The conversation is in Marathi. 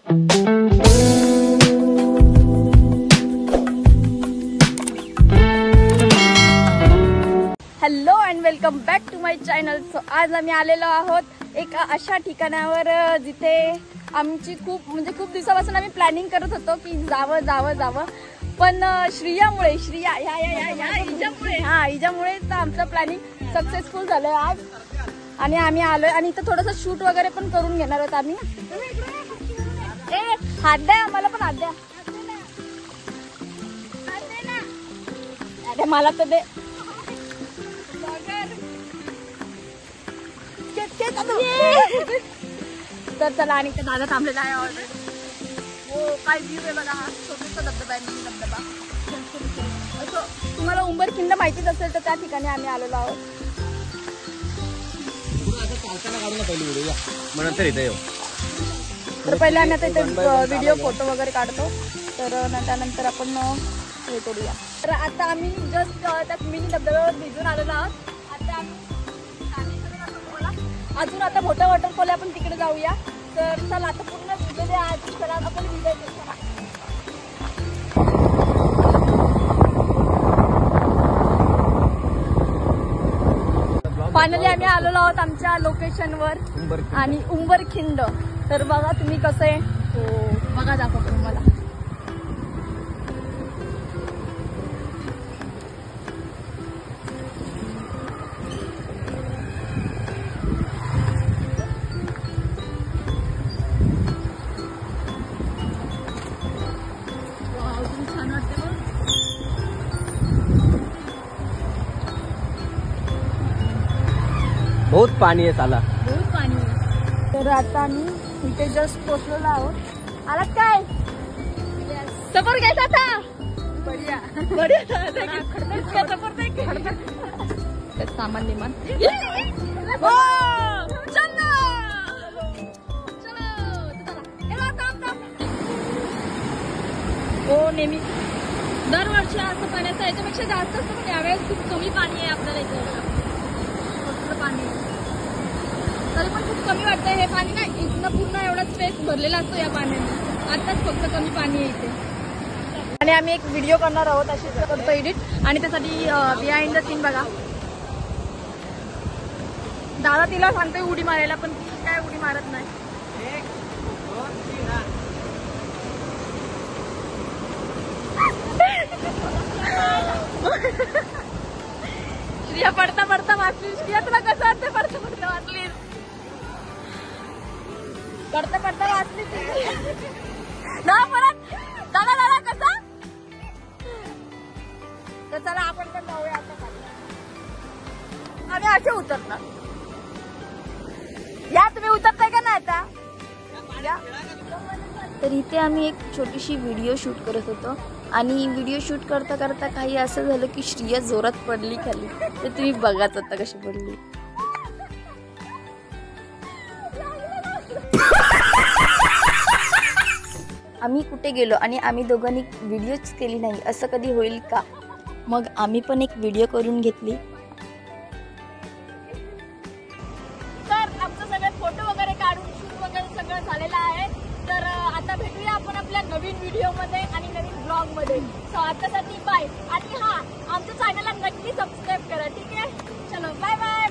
Hello and welcome back to my channel. So आज आम्ही आलेलो आहोत एका अशा ठिकाणावर जिथे आमची खूप दिवसापासून आम्ही प्लॅनिंग करत होतो की जावं पण श्रियामुळे हिच्यामुळे तर आमचं प्लॅनिंग सक्सेसफुल झालं आज. आणि आम्ही आलोय आणि इथं थोडंसं शूट वगैरे पण करून घेणार आहोत आम्ही. हात द्या, आम्हाला पण हात द्या. अरे मला तर दे. तर चला. आणि दादा थांबलेला आहे ऑलरेडी. हो, काय व्ह्यू आहे बघा. हा छोटासा धबधबा आहे, धबधबा. असं तुम्हाला उंबरखिंड माहितीच असेल तर त्या ठिकाणी आम्ही आलेलो आहोत. तर पहिले आम्ही आता इथे व्हिडिओ फोटो वगैरे काढतो. तर त्यानंतर आपण हे करूया. तर आता आम्ही जस्ट त्या मिनी धबधब्यावर भिजून आलेलो आहोत. आता आम्ही अजून आता मोठा वॉटरफॉल आहे, आपण तिकडे जाऊया. तर चला आता पूर्ण भिजले आज. चला आपण भिजायचं. फायनली आम्ही आलेलो आहोत आमच्या लोकेशनवर आणि उंबरखिंड. तर बघा तुम्ही कसं आहे. हो बघा, दाखवतो तुम्हाला. छान वाटते बघ. बहुत पाणी आहे साला, बहुत पाणी आहे. तर आता आम्ही इथे जस्ट पोहोचलेलो आहोत. आलात काय सफर घ्यायचा था. बढिया सामान निमान. हो नेहमी दरवर्षी असं पाण्याचं याच्यापेक्षा जास्त असतं, पण यावेळेस खूप कमी पाणी आहे आपल्याला इथे. पाणी तरी पण खूप कमी वाटतं. हे पाणी ना इथनं पूर्ण एवढा स्पेस भरलेला असतो या पाण्याने. आताच फक्त कमी पाणी आहे इथे. आणि आम्ही एक व्हिडिओ करणार आहोत, अशीच करतो एडिट. आणि त्यासाठी बिहाइंड द सीन बघा. दादा तिला सांगतोय उडी मारायला, पण ती काय उडी मारत नाही. श्रिया पडता पडता वाचली. श्रिया तुला कसं वाटतं पडता पडता वाचली? पडता पडता वाचली ना परत. दादा दादा कसा. तर चला आपण पण जाऊया आता. आम्ही असे उतरणार. या तुम्ही उतरताय का नाही आता. तर इथे आम्ही एक छोटीशी व्हिडिओ शूट करत होतो आणि व्हिडिओ शूट करता करता काही असं झालं की श्रिया जोरात पडली खाली. तर तुम्ही बघाच आता कशी पडली. आम्ही कुठे गेलो आणि आम्ही दोघांनी व्हिडिओच केली नाही असं कधी होईल का. मग आम्ही पण एक व्हिडिओ करून घेतली. तर आमचं सगळे फोटो वगैरे काढून शूट वगैरे सगळं झालेलं आहे. तर आता भेटूया आपण आपल्या नवीन व्हिडिओमध्ये आणि नवीन ब्लॉगमध्ये. सो आतासाठी बाय. आणि हा आमच्या चॅनलला नक्की सबस्क्राईब करा. ठीक आहे, चलो बाय बाय.